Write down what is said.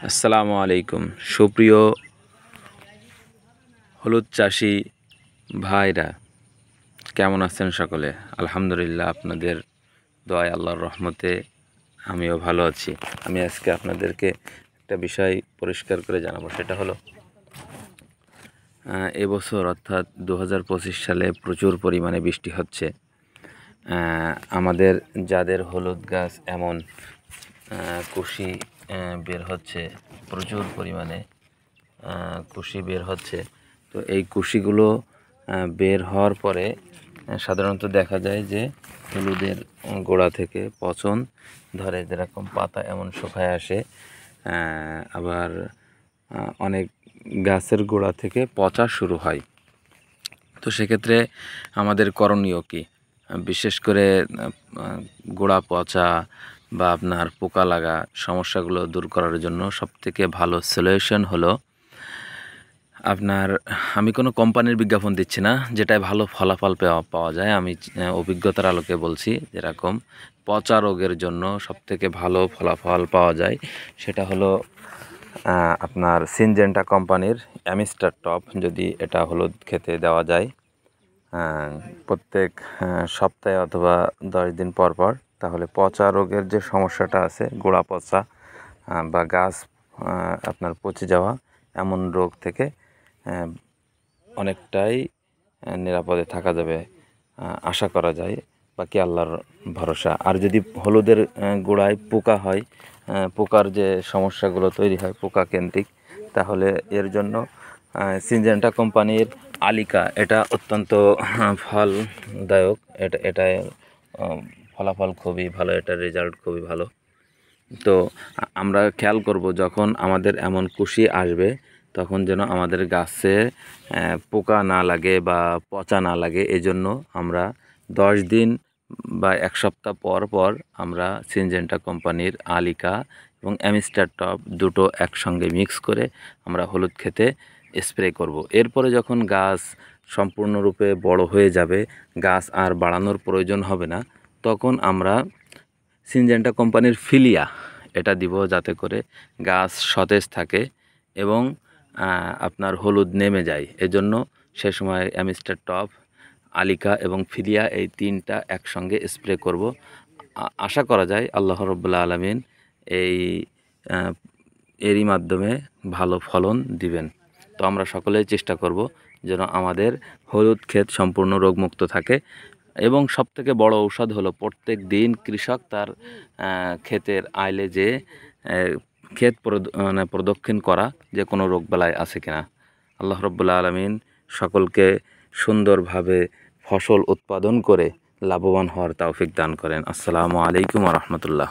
আসসালামু আলাইকুম। সুপ্রিয় হলুদ চাষি ভাইরা, কেমন আছেন সকলে? আলহামদুলিল্লাহ, আপনাদের দোয়ায় আল্লাহর রহমতে আমিও ভালো আছি। আমি আজকে আপনাদেরকে একটা বিষয় পরিষ্কার করে জানাবো। সেটা হলো এবছর অর্থাৎ 2025 সালে প্রচুর পরিমাণে বৃষ্টি হচ্ছে। আমাদের যাদের হলুদ গাছ এমন কুশি বের হচ্ছে, প্রচুর পরিমাণে কুশি বের হচ্ছে। তো এই কুশিগুলো বের হওয়ার পরে সাধারণত দেখা যায় যে হলুদের গোড়া থেকে পচন ধরে, যেরকম পাতা এমন শুকায় আসে। আবার অনেক গাছের গোড়া থেকে পচা শুরু হয়। তো সেক্ষেত্রে আমাদের করণীয় কী? বিশেষ করে গোড়া পচা বা আপনার পোকা লাগা সমস্যাগুলো দূর করার জন্য সবথেকে ভালো সলিউশন হলো আপনার, আমি কোনো কোম্পানির বিজ্ঞাপন দিচ্ছি না, যেটায় ভালো ফলাফল পাওয়া যায় আমি অভিজ্ঞতার আলোকে বলছি। যেরকম পচা রোগের জন্য সবথেকে ভালো ফলাফল পাওয়া যায় সেটা হলো আপনার সিনজেন্টা কোম্পানির অ্যামিস্টার টপ। যদি এটা হলুদ খেতে দেওয়া যায় প্রত্যেক সপ্তাহে অথবা 10 দিন পর পর, তাহলে পচা রোগের যে সমস্যাটা আছে, গোড়া পচা বা গাছ আপনার পচে যাওয়া, এমন রোগ থেকে অনেকটাই নিরাপদে থাকা যাবে আশা করা যায়। বাকি আল্লাহর ভরসা। আর যদি হলুদের গোড়ায় পোকা হয়, পোকার যে সমস্যাগুলো তৈরি হয় পোকা কেন্দ্রিক, তাহলে এর জন্য সিনজেন্টা কোম্পানির আলিকা এটা অত্যন্ত ফলদায়ক। এটায় ফলাফল খুবই ভালো, এটার রেজাল্ট খুবই ভালো। তো আমরা খেয়াল করব যখন আমাদের এমন কুশি আসবে, তখন যেন আমাদের গাছে পোকা না লাগে বা পচা না লাগে। এজন্য আমরা 10 দিন বা 1 সপ্তাহ পর পর আমরা সিনজেন্টা কোম্পানির আলিকা এবং অ্যামিস্টার টপ দুটো একসঙ্গে মিক্স করে আমরা হলুদ খেতে স্প্রে করব। এরপরে যখন গাছ সম্পূর্ণরূপে বড় হয়ে যাবে, গাছ আর বাড়ানোর প্রয়োজন হবে না, তখন আমরা সিনজেন্টা কোম্পানির ফিলিয়া এটা দিব, যাতে করে গাছ সতেজ থাকে এবং আপনার হলুদ নেমে যায়। এজন্য সে সময় অ্যামিস্টার টপ, আলিকা এবং ফিলিয়া এই তিনটা একসঙ্গে স্প্রে করব। আশা করা যায় আল্লাহ রাব্বুল আলামিন এরই মাধ্যমে ভালো ফলন দিবেন। তো আমরা সকলেই চেষ্টা করব যেন আমাদের হলুদ ক্ষেত সম্পূর্ণ রোগমুক্ত থাকে। এবং সবথেকে বড় ঔষধ হলো প্রত্যেক দিন কৃষক তার ক্ষেতের আইলে যে ক্ষেত প্রদক্ষিণ করা, যে কোনো রোগবালাই আছে কিনা। আল্লাহ রাব্বুল আলামিন সকলকে সুন্দরভাবে ফসল উৎপাদন করে লাভবান হওয়ার তৌফিক দান করেন। আসসালামু আলাইকুম ওয়া রাহমাতুল্লাহ।